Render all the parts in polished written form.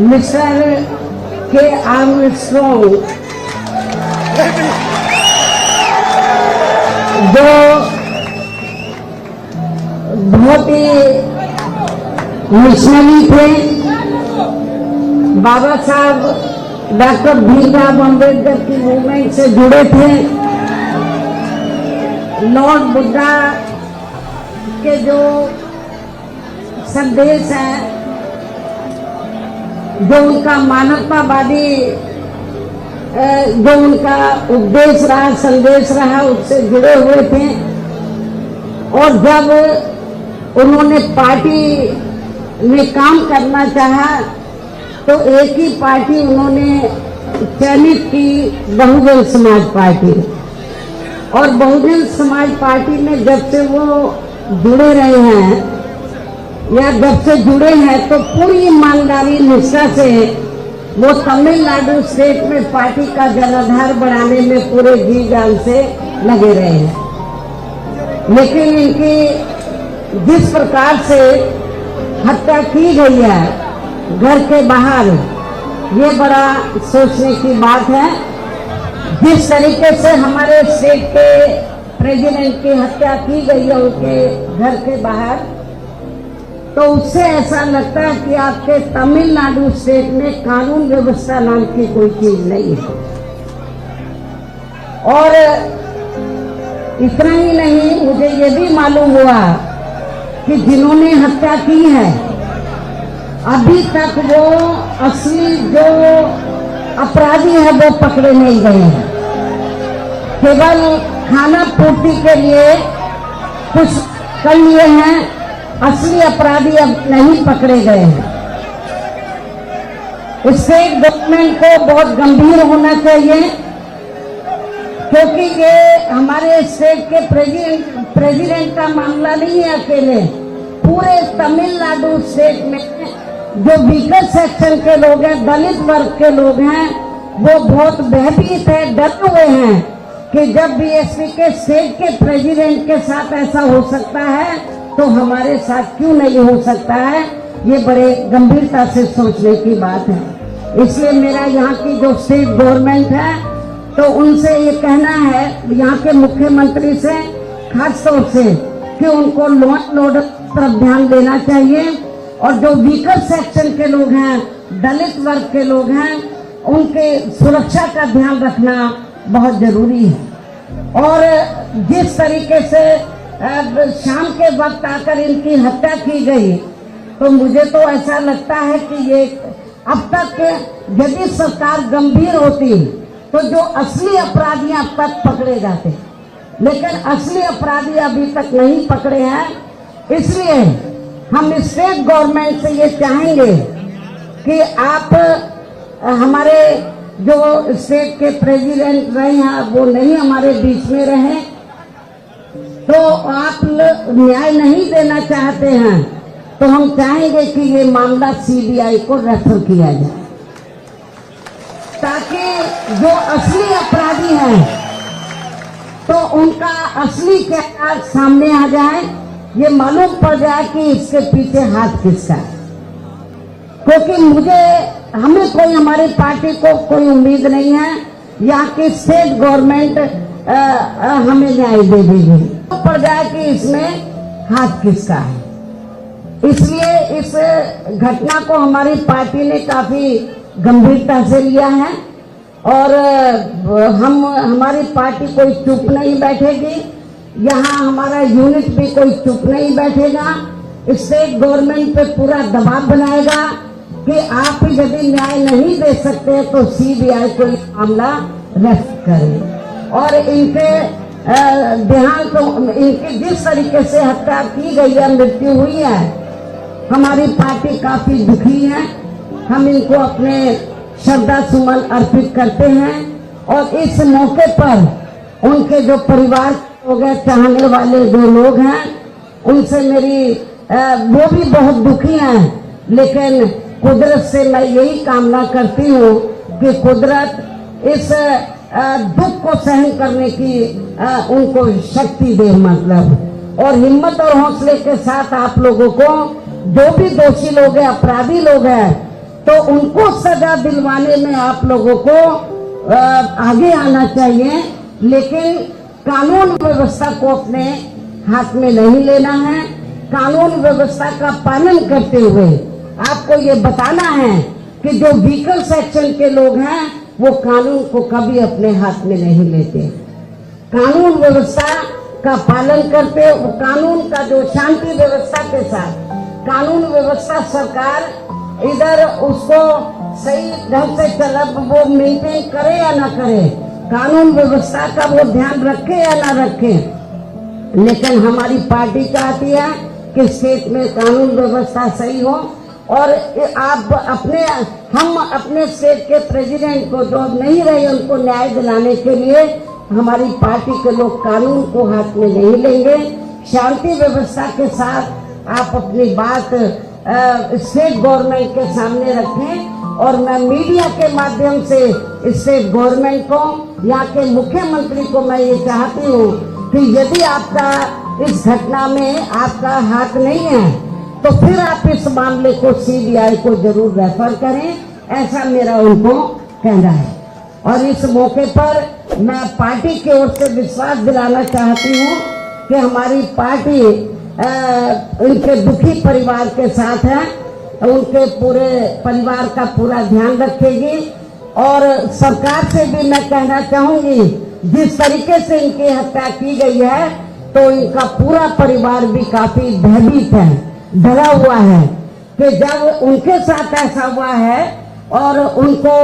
Mister के Armstrong जो बहुत ही मिशनरी थे, बाबा साहब डॉक्टर भीमराव अम्बेडकर की मूवमेंट से जुड़े थे, लॉर्ड बुद्धा के जो संदेश है, जो उनका मानवतावादी जो उनका उपदेश रहा, संदेश रहा, उससे जुड़े हुए थे। और जब उन्होंने पार्टी में काम करना चाहा तो एक ही पार्टी उन्होंने चयनित की, बहुजन समाज पार्टी। और बहुजन समाज पार्टी में जब से वो जुड़े रहे हैं या जब से जुड़े हैं तो पूरी ईमानदारी निष्ठा से वो तमिलनाडु स्टेट में पार्टी का जनाधार बढ़ाने में पूरे जी जान से लगे रहे हैं। लेकिन इनकी जिस प्रकार से हत्या की गई है घर के बाहर, ये बड़ा सोचने की बात है। जिस तरीके से हमारे स्टेट के प्रेसिडेंट की हत्या की गई है उनके घर के बाहर, तो उससे ऐसा लगता है कि आपके तमिलनाडु स्टेट में कानून व्यवस्था नाम की कोई चीज नहीं है। और इतना ही नहीं, मुझे ये भी मालूम हुआ कि जिन्होंने हत्या की है अभी तक वो असली जो अपराधी है वो पकड़े नहीं गए हैं। केवल खाना पूर्ति के लिए कुछ कर लिए हैं, असली अपराधी अब नहीं पकड़े गए हैं। स्टेट गवर्नमेंट को बहुत गंभीर होना चाहिए, क्योंकि ये हमारे स्टेट के प्रेसिडेंट का मामला नहीं है अकेले, पूरे तमिलनाडु स्टेट में जो वीकर सेक्शन के लोग हैं, दलित वर्ग के लोग हैं, वो बहुत भयभीत है, डरे हुए हैं कि जब बीएसपी के स्टेट के प्रेसिडेंट के साथ ऐसा हो सकता है तो हमारे साथ क्यों नहीं हो सकता है। ये बड़े गंभीरता से सोचने की बात है। इसलिए मेरा यहाँ की जो स्टेट गवर्नमेंट है तो उनसे ये कहना है, यहाँ के मुख्यमंत्री से खास तौर से, कि उनको लॉ एंड ऑर्डर तरफ ध्यान देना चाहिए और जो वीकर सेक्शन के लोग हैं, दलित वर्ग के लोग हैं, उनके सुरक्षा का ध्यान रखना बहुत जरूरी है। और जिस तरीके से शाम के वक्त आकर इनकी हत्या की गई तो मुझे तो ऐसा लगता है कि ये अब तक यदि सरकार गंभीर होती तो जो असली अपराधी अब तक पकड़े जाते, लेकिन असली अपराधी अभी तक नहीं पकड़े हैं। इसलिए हम स्टेट गवर्नमेंट से ये चाहेंगे कि आप हमारे जो स्टेट के प्रेसिडेंट रहे हैं वो नहीं हमारे बीच में रहे, तो आप न्याय नहीं देना चाहते हैं तो हम चाहेंगे कि ये मामला सीबीआई को रेफर किया जाए, ताकि जो असली अपराधी हैं तो उनका असली किरदार सामने आ जाए, ये मालूम पड़ जाए कि इसके पीछे हाथ किसका है। क्योंकि हमें कोई, हमारी पार्टी को कोई उम्मीद नहीं है यहाँ की स्टेट गवर्नमेंट हमें न्याय दे देगी, पड़ जाए कि इसमें हाथ किसका है। इसलिए इस घटना को हमारी पार्टी ने काफी गंभीरता से लिया है और हमारी पार्टी कोई चुप नहीं बैठेगी, यहाँ हमारा यूनिट भी कोई चुप नहीं बैठेगा। स्टेट गवर्नमेंट पे पूरा दबाव बनाएगा कि आप यदि न्याय नहीं दे सकते तो सीबीआई को मामला रेफर करें। और इनके देहांत, इनकी जिस तरीके से हत्या की गई है, मृत्यु हुई है, हमारी पार्टी काफी दुखी है। हम इनको अपने श्रद्धा सुमन अर्पित करते हैं और इस मौके पर उनके जो परिवार लोग हैं, चाहने वाले जो लोग हैं, उनसे मेरी वो भी बहुत दुखी हैं, लेकिन कुदरत से मैं यही कामना करती हूँ कि कुदरत इस दुख को सहन करने की उनको शक्ति दे, मतलब, और हिम्मत और हौसले के साथ आप लोगों को, जो भी दोषी लोग हैं, अपराधी लोग हैं, तो उनको सजा दिलवाने में आप लोगों को आगे आना चाहिए, लेकिन कानून व्यवस्था को अपने हाथ में नहीं लेना है। कानून व्यवस्था का पालन करते हुए आपको ये बताना है कि जो व्हीकल सेक्शन के लोग हैं वो कानून को कभी अपने हाथ में नहीं लेते। कानून व्यवस्था का पालन करते, कानून का जो शांति व्यवस्था के साथ कानून व्यवस्था सरकार इधर उसको सही ढंग से वो मेंटेन करे या ना करे, कानून व्यवस्था का वो ध्यान रखे या ना रखे, लेकिन हमारी पार्टी चाहती है कि स्टेट में कानून व्यवस्था सही हो। और आप हम अपने स्टेट के प्रेसिडेंट को जो नहीं रहे उनको न्याय दिलाने के लिए हमारी पार्टी के लोग कानून को हाथ में नहीं लेंगे। शांति व्यवस्था के साथ आप अपनी बात स्टेट गवर्नमेंट के सामने रखें। और मैं मीडिया के माध्यम से स्टेट गवर्नमेंट को, यहाँ के मुख्यमंत्री को मैं ये चाहती हूँ कि यदि आपका इस घटना में आपका हाथ नहीं है तो फिर आप इस मामले को सीबीआई को जरूर रेफर करें, ऐसा मेरा उनको कहना है। और इस मौके पर मैं पार्टी की ओर से विश्वास दिलाना चाहती हूँ कि हमारी पार्टी उनके दुखी परिवार के साथ है, उनके पूरे परिवार का पूरा ध्यान रखेगी। और सरकार से भी मैं कहना चाहूंगी, जिस तरीके से इनकी हत्या की गई है तो इनका पूरा परिवार भी काफी भयभीत है, डरा हुआ है कि जब उनके साथ ऐसा हुआ है और उनको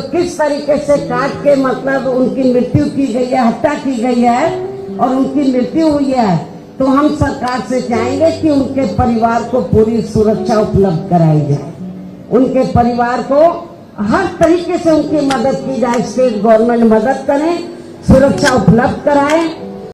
किस तरीके से काट के मतलब उनकी मृत्यु की गई है, हत्या की गई है और उनकी मृत्यु हुई है, तो हम सरकार से चाहेंगे कि उनके परिवार को पूरी सुरक्षा उपलब्ध कराई जाए। उनके परिवार को हर तरीके से उनकी मदद की जाए, स्टेट गवर्नमेंट मदद करें, सुरक्षा उपलब्ध कराए।